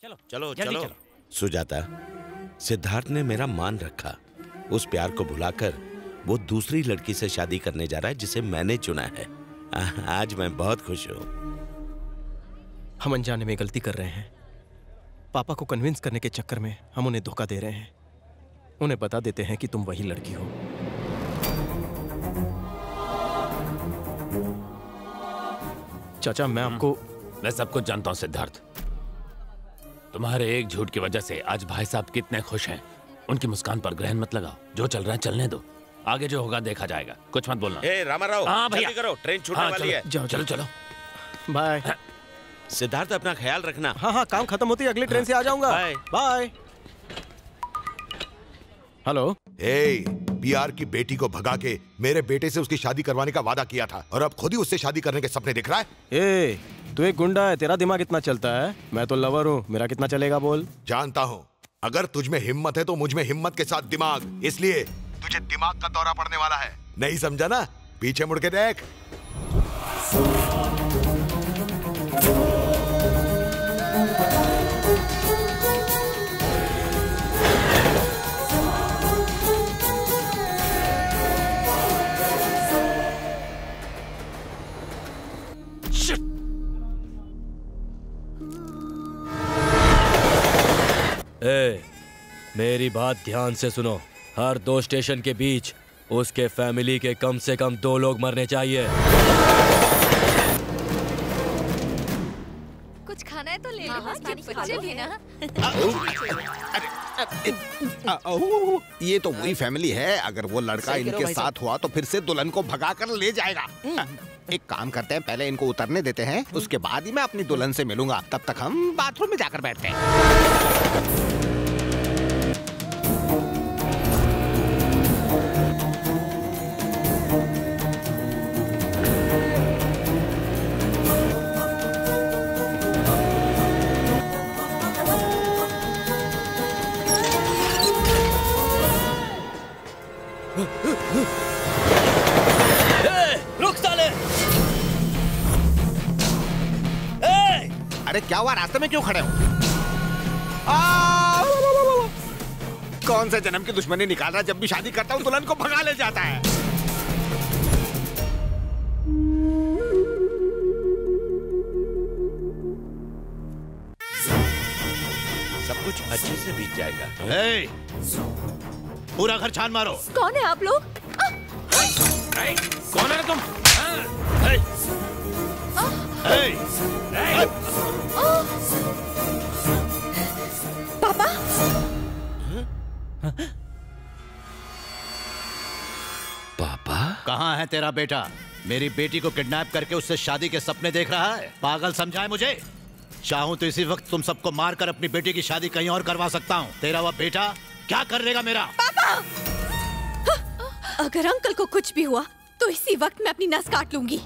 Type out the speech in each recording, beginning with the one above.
चलो चलो जल्दी चलो। सुजाता, सिद्धार्थ ने मेरा मान रखा। उस प्यार को भुलाकर वो दूसरी लड़की से शादी करने जा रहा है जिसे मैंने चुना है। आज मैं बहुत खुश हूँ। हम अनजाने में गलती कर रहे हैं। पापा को कन्विंस करने के चक्कर में हम उन्हें धोखा दे रहे हैं। उन्हें बता देते हैं कि तुम वही लड़की हो। चाचा, मैं आपको मैं सब कुछ जानता हूँ सिद्धार्थ। तुम्हारे एक झूठ की वजह से आज भाई साहब कितने खुश हैं। उनकी मुस्कान पर ग्रहण मत लगाओ। जो चल रहा है चलने दो, आगे जो होगा देखा जाएगा। कुछ मत बोलना। ए रामाराव, हाँ भैया, जल्दी करो, ट्रेन छूटने वाली है। जाओ चलो चलो। बाय। सिद्धार्थ, अपना ख्याल रखना। हाँ हाँ, काम खत्म होती है अगली ट्रेन से आ जाऊंगा। Bye bye. हेलो। पीआर की बेटी को भगा के मेरे बेटे से उसकी शादी करवाने का वादा किया था और अब खुद ही उससे शादी करने के सपने दिख रहा है। तू एक गुंडा है, तेरा दिमाग इतना चलता है। मैं तो लवर हूँ, मेरा कितना चलेगा बोल। जानता हूँ, अगर तुझ में हिम्मत है तो मुझ में हिम्मत के साथ दिमाग, इसलिए तुझे दिमाग का दौरा पड़ने वाला है। नहीं समझा ना? पीछे मुड़ के देख। मेरी बात ध्यान से सुनो। हर 2 स्टेशन के बीच उसके फैमिली के कम से कम 2 लोग मरने चाहिए। कुछ खाना है तो ले लो। बच्चे भी ना। ये तो वही फैमिली है। अगर वो लड़का इनके साथ हुआ तो फिर से दुल्हन को भगा कर ले जाएगा। एक काम करते हैं, पहले इनको उतरने देते हैं, उसके बाद ही मैं अपनी दुल्हन से मिलूंगा। तब तक हम बाथरूम में जाकर बैठते हैं। रुक साले! अरे क्या हुआ? रास्ते में क्यों खड़े हो? कौन से जन्म की दुश्मनी निकाल रहा है? जब भी शादी करता हूँ दुल्हन को भगा ले जाता है। सब कुछ अच्छे से बीत जाएगा। पूरा घर छान मारो। कौन है आप लोग? कौन है तुम? पापा? पापा? कहाँ है तेरा बेटा? मेरी बेटी को किडनैप करके उससे शादी के सपने देख रहा है। पागल समझा है मुझे? चाहूं तो इसी वक्त तुम सबको मारकर अपनी बेटी की शादी कहीं और करवा सकता हूँ। तेरा वह बेटा क्या कर लेगा मेरा? पापा! अगर अंकल को कुछ भी हुआ तो इसी वक्त मैं अपनी नस काट लूंगी।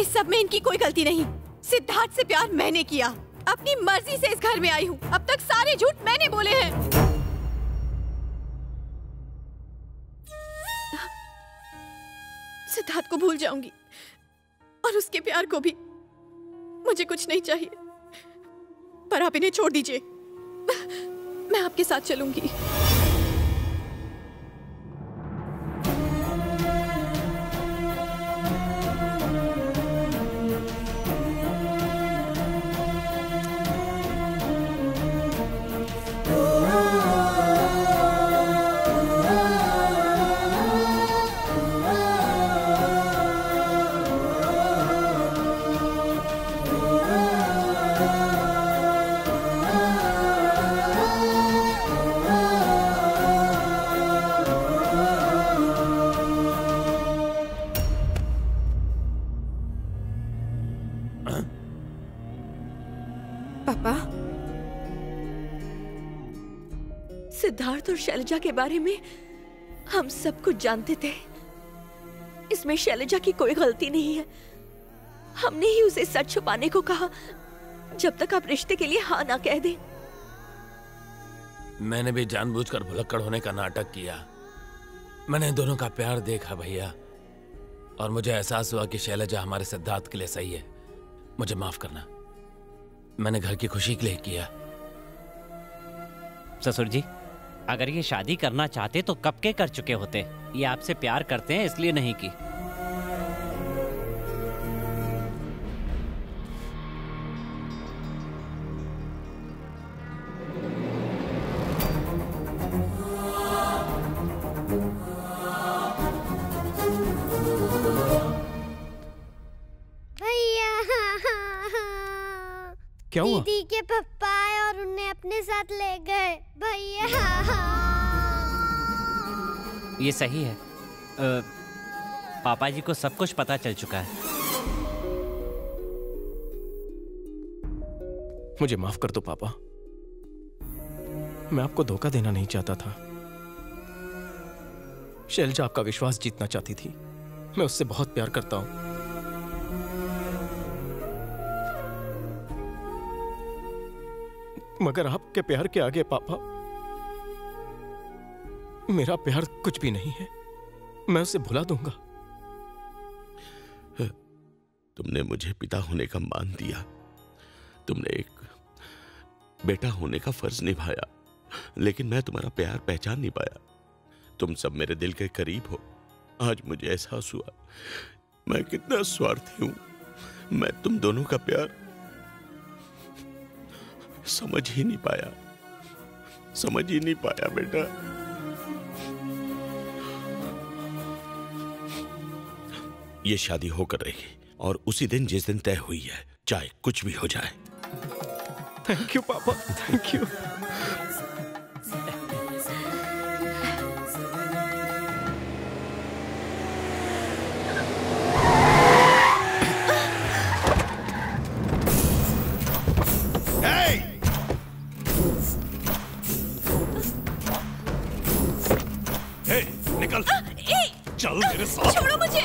इस सब में इनकी कोई गलती नहीं। सिद्धार्थ से प्यार मैंने किया, अपनी मर्जी से इस घर में आई हूँ। अब तक सारे झूठ मैंने बोले हैं। सिद्धार्थ को भूल जाऊंगी और उसके प्यार को भी। मुझे कुछ नहीं चाहिए, पर आप इन्हें छोड़ दीजिए। मैं आपके साथ चलूंगी। सिद्धार्थ और शैलजा के बारे में हम सब कुछ जानते थे। इसमें शैलजा की कोई गलती नहीं है। हमने ही उसे सच छुपाने को कहा जब तक आप रिश्ते के लिए हाँ ना कह दें। मैंने भी जानबूझकर भुलक्कड़ होने का नाटक किया। मैंने दोनों का प्यार देखा भैया, और मुझे एहसास हुआ कि शैलजा हमारे सिद्धार्थ के लिए सही है। मुझे माफ करना। मैंने घर की खुशी के लिए किया। ससुर जी, अगर ये शादी करना चाहते तो कब के कर चुके होते। ये आपसे प्यार करते हैं इसलिए नहीं की। क्या हुआ? दीदी के पप्पा आए और उन्हें अपने साथ ले गए भैया। ये सही है। पापा जी को सब कुछ पता चल चुका है। मुझे माफ कर दो पापा, मैं आपको धोखा देना नहीं चाहता था। शैलजा आपका विश्वास जीतना चाहती थी। मैं उससे बहुत प्यार करता हूं। मगर आपके प्यार के आगे पापा मेरा प्यार कुछ भी नहीं है। मैं उसे भुला दूंगा। तुमने मुझे पिता होने का मान दिया, तुमने एक बेटा होने का फर्ज निभाया, लेकिन मैं तुम्हारा प्यार पहचान नहीं पाया। तुम सब मेरे दिल के करीब हो। आज मुझे एहसास हुआ मैं कितना स्वार्थी हूं। मैं तुम दोनों का प्यार समझ ही नहीं पाया, समझ ही नहीं पाया बेटा। ये शादी होकर रहेगी और उसी दिन जिस दिन तय हुई है, चाहे कुछ भी हो जाए। थैंक यू पापा, थैंक यू। निकल, चल मेरे साथ। छोड़ो मुझे।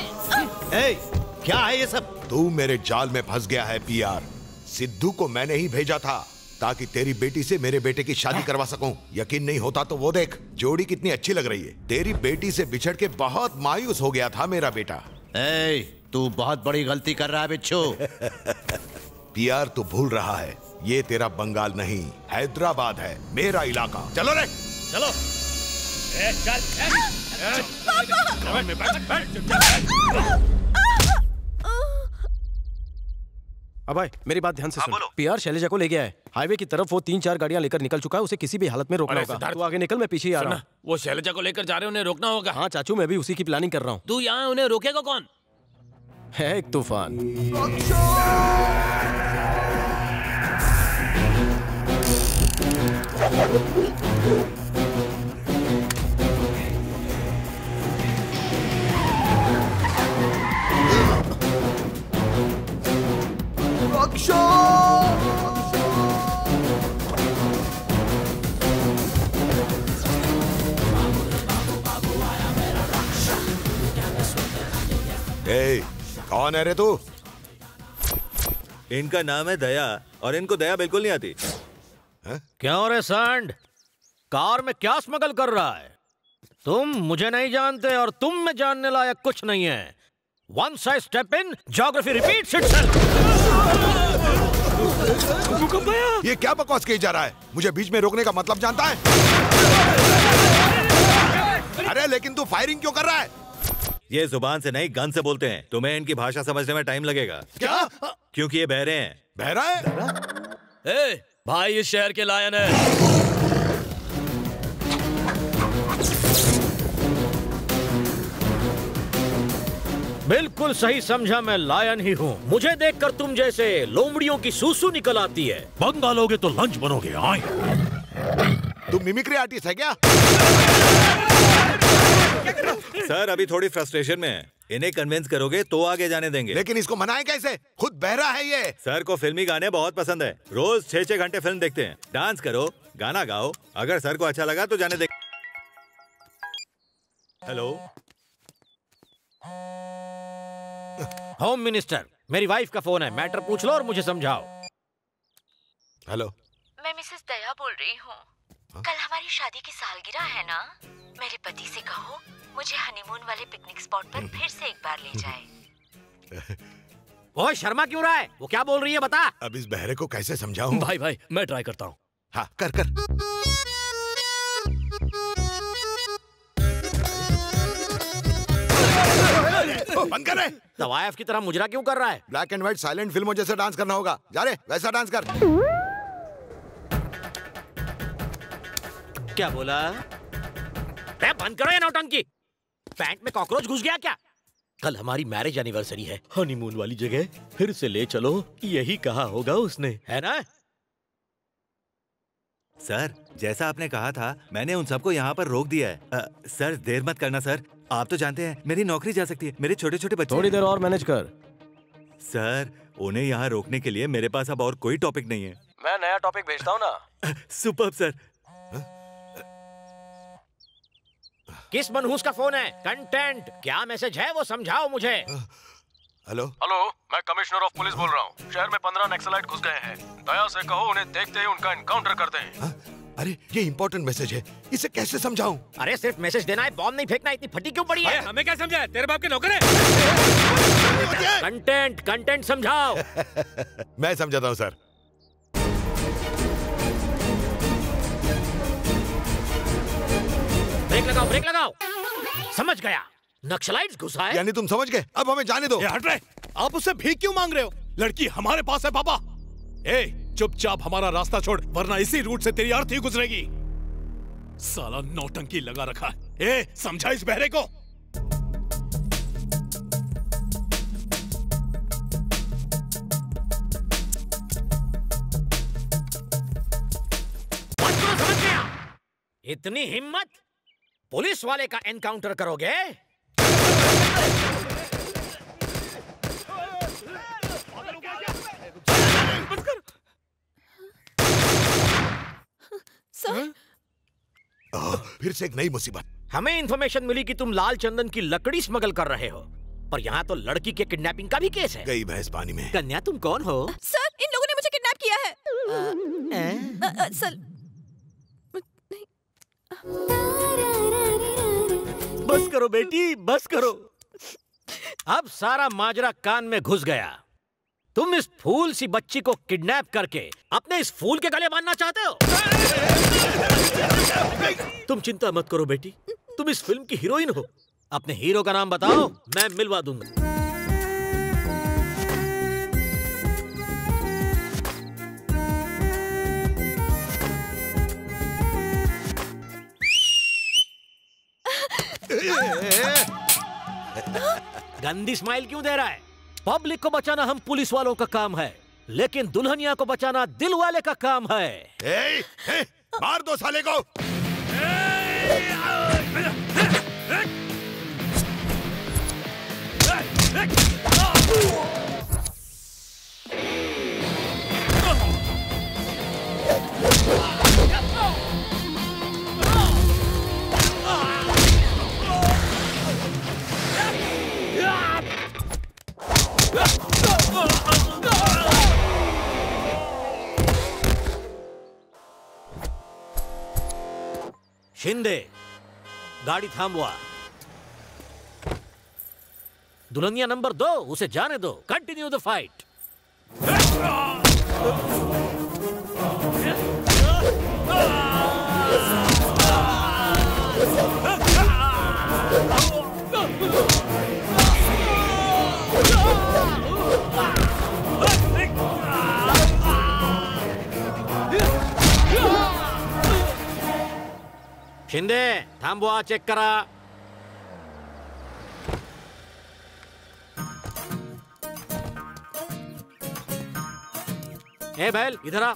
क्या है ये सब? तू मेरे जाल में फंस गया है पीआर। सिद्धू को मैंने ही भेजा था ताकि तेरी बेटी से मेरे बेटे की शादी करवा सकूं। यकीन नहीं होता तो वो देख, जोड़ी कितनी अच्छी लग रही है। तेरी बेटी से बिछड़ के बहुत मायूस हो गया था मेरा बेटा। तू बहुत बड़ी गलती कर रहा है बिच्छू। पीआर तू भूल रहा है, ये तेरा बंगाल नहीं हैदराबाद है, मेरा इलाका। चलो रे, चलो। अबे मेरी बात ध्यान से सुन। पीआर शैलजा को ले गया है। हाईवे की तरफ वो 3-4 गाड़ियां लेकर निकल चुका है। उसे किसी भी हालत में रोकना होगा। तू आगे निकल, मैं पीछे ही आ रहा हूँ। वो शैलजा को लेकर जा रहे हैं, उन्हें रोकना होगा। हाँ चाचू, मैं भी उसी की प्लानिंग कर रहा हूँ। तू यहाँ उन्हें रोकेगा कौन? है एक तूफान। कौन है रे तू? इनका नाम है दया और इनको दया बिल्कुल नहीं आती। क्यों रे सांड, कार में क्या स्मगल कर रहा है? तुम मुझे नहीं जानते और तुम में जानने लायक कुछ नहीं है। Once I step in, geography repeats itself. ये क्या बकवास कही जा रहा है? मुझे बीच में रोकने का मतलब जानता है? अरे लेकिन तू फायरिंग क्यों कर रहा है? ये जुबान से नहीं, गन से बोलते हैं। तुम्हें इनकी भाषा समझने में टाइम लगेगा। क्या? क्योंकि ये बहरे हैं। बहरा है? ए, भाई इस शहर के लायन है। बिल्कुल सही समझा, मैं लायन ही हूँ। मुझे देखकर तुम जैसे लोमड़ियों की सूसू निकल आती है। बंगालोगे तो लंच बनोगे। आए। तुम मिमिक्री आर्टिस्ट है क्या? सर अभी थोड़ी फ्रस्ट्रेशन में है। इन्हें कन्विंस करोगे तो आगे जाने देंगे। लेकिन इसको मनाएं कैसे? खुद बहरा है ये। सर को फिल्मी गाने बहुत पसंद है। रोज 6-6 घंटे फिल्म देखते हैं। डांस करो, गाना गाओ। अगर सर को अच्छा लगा तो जाने दे। हेलो होम मिनिस्टर, मेरी वाइफ का फोन है। मैटर पूछ लो और मुझे समझाओ। हेलो, मैं मिसेस दया बोल रही हूँ। कल हमारी शादी की सालगिरह है ना? मेरे पति से कहो मुझे हनीमून वाले पिकनिक स्पॉट पर फिर से एक बार ले जाए। ओए शर्मा क्यों रहा है? वो क्या बोल रही है बता। अब इस बहरे को कैसे समझाऊं? भाई मैं ट्राई करता हूँ। हाँ कर कर। बंद कर रहे। तवायफ की तरह मुजरा क्यों कर रहा है? ब्लैक एंड व्हाइट साइलेंट फिल्मों जैसे डांस करना होगा। जा रे वैसा डांस कर। क्या बोला? बंद करो ये नौटंकी। पैंट में कॉकरोच घुस गया क्या? कल हमारी मैरिज एनिवर्सरी है। हनीमून वाली जगह फिर से ले चलो, यही कहा होगा उसने, है ना? सर जैसा आपने कहा था मैंने उन सबको यहाँ पर रोक दिया है। सर देर मत करना सर, आप तो जानते हैं मेरी नौकरी जा सकती है, मेरे छोटे छोटे बच्चे। थोड़ी देर और मैनेज कर। सर उन्हें यहाँ रोकने के लिए मेरे पास अब और कोई टॉपिक नहीं है। मैं नया टॉपिक भेजता हूँ ना। Superb sir. किस मनहूस का फोन है? कंटेंट क्या मैसेज है वो समझाओ मुझे। हेलो मैं कमिश्नर ऑफ पुलिस बोल रहा हूँ। शहर में 15 नक्सलाइट घुस गए हैं। दया से कहो उन्हें देखते ही उनका एनकाउंटर कर दें। अरे ये इम्पोर्टेंट मैसेज है, इसे कैसे समझाऊं? अरे सिर्फ मैसेज देना है, बॉम्ब नहीं फेंकना। इतनी फटी क्यों पड़ी है? हमें क्या समझा? तेरे बाप के नौकर है। कंटेंट समझाओ। मैं समझाता हूँ सर। ब्रेक लगाओ। समझ गया, नक्सलाइट्स घुसा है। यानी तुम समझ गए, अब हमें जाने दो। हट रहे, आप उससे भीख क्यों मांग रहे हो? लड़की हमारे पास है पापा। चुपचाप हमारा रास्ता छोड़, वरना इसी रूट से तेरी अर्थी गुजरेगी। साला नौटंकी लगा रखा है। समझा इस बहरे को? समझ गया। इतनी हिम्मत, पुलिस वाले का एनकाउंटर करोगे? सर, फिर से एक नई मुसीबत। हमें इंफॉर्मेशन मिली कि तुम लाल चंदन की लकड़ी स्मगल कर रहे हो, पर यहाँ तो लड़की के किडनैपिंग का भी केस है। गई भैंस पानी में। कन्या तुम कौन हो? सर इन लोगों ने मुझे किडनैप किया है। सर बस करो बेटी, बस करो। अब सारा माजरा कान में घुस गया। तुम इस फूल सी बच्ची को किडनैप करके अपने इस फूल के गले बांधना चाहते हो? तुम चिंता मत करो बेटी, तुम इस फिल्म की हीरोइन हो। अपने हीरो का नाम बताओ, मैं मिलवा दूंगा। गंदी स्माइल क्यों दे रहा है? पब्लिक को बचाना हम पुलिस वालों का काम है, लेकिन दुल्हनिया को बचाना दिल वाले का काम है। मार दो साले को। शिंदे, गाड़ी थामवा। दुल्हनिया नंबर 2, उसे जाने दो। Continue the fight. शिंदे, थांबवा, चेक करा। ए बैल, इधर आ।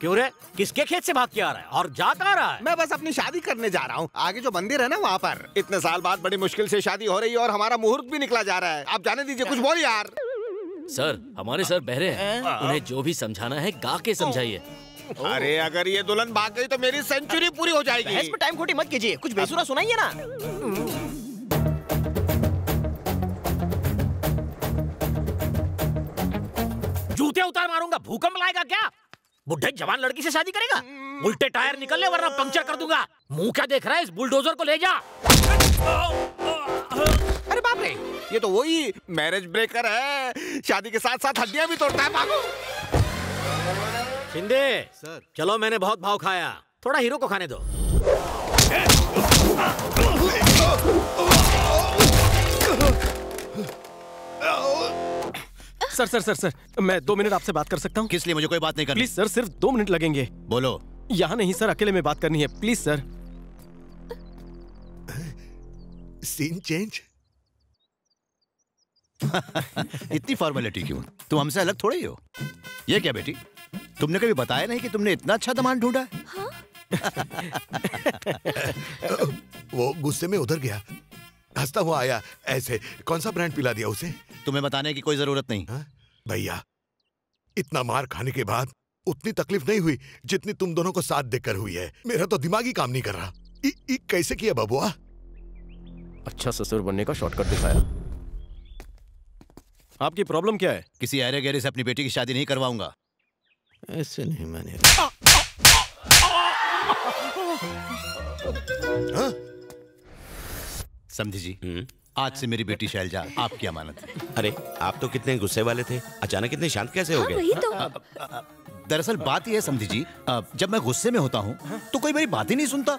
क्यों रे? किसके खेत से भाग के आ रहा है और जा कहाँ रहा है? मैं बस अपनी शादी करने जा रहा हूँ। आगे जो मंदिर है ना वहाँ पर। इतने साल बाद बड़ी मुश्किल से शादी हो रही है और हमारा मुहूर्त भी निकला जा रहा है। आप जाने दीजिए, कुछ बोल यार। सर, हमारे सर बहरे हैं, उन्हें जो भी समझाना है गा के समझाइए। अरे अगर ये दुल्हन भाग गई तो मेरी सेंचुरी पूरी हो जाएगी। बहस में टाइम खोटी मत कीजिए, कुछ बेसुरा सुनाइए ना। जूते उतार मारूंगा, भूकंप लाएगा क्या? बुढ़े जवान लड़की से शादी करेगा? उल्टे टायर निकल ले वरना पंक्चर कर दूंगा। मुंह क्या देख रहा है? इस बुलडोजर को ले जा। अरे बाप रे, ये तो वही मैरिज ब्रेकर है, शादी के साथ साथ हड्डियां भी तोड़ता है। भागो। शिंदे सर, चलो मैंने बहुत भाव खाया, थोड़ा हीरो को खाने दो। सर सर सर सर, मैं 2 मिनट आपसे बात कर सकता हूँ? किस लिए? मुझे कोई बात नहीं करनी। प्लीज सर, सिर्फ 2 मिनट लगेंगे। बोलो। यहाँ नहीं सर, अकेले में बात करनी है, प्लीज सर। Scene change. इतनी फॉर्मेलिटी क्यों? तुम हमसे अलग थोड़ी हो। ये क्या बेटी, तुमने कभी बताया नहीं कि तुमने इतना अच्छा दामाद ढूंढा है? हाँ? वो गुस्से में उधर गया, हंसता हुआ आया ऐसे। कौन सा ब्रांड पिला दिया उसे? तुम्हें बताने की कोई जरूरत नहीं। भैया, इतना मार खाने के बाद उतनी तकलीफ नहीं हुई जितनी तुम दोनों को साथ देकर हुई है। मेरा तो दिमाग ही काम नहीं कर रहा। कैसे किया बबुआ? अच्छा ससुर बनने का शॉर्टकट दिखाया। आपकी प्रॉब्लम क्या है? किसी अरे गहरे से अपनी बेटी की शादी नहीं करवाऊंगा। ऐसे नहीं मैंने। समझी जी, आज से मेरी बेटी शैलजा आपकी अमानत है। अरे आप तो कितने गुस्से वाले थे, अचानक इतने शांत कैसे हो गए? दरअसल बात यह है समझी जी, जब मैं गुस्से में होता हूँ तो कोई मेरी बात ही नहीं सुनता।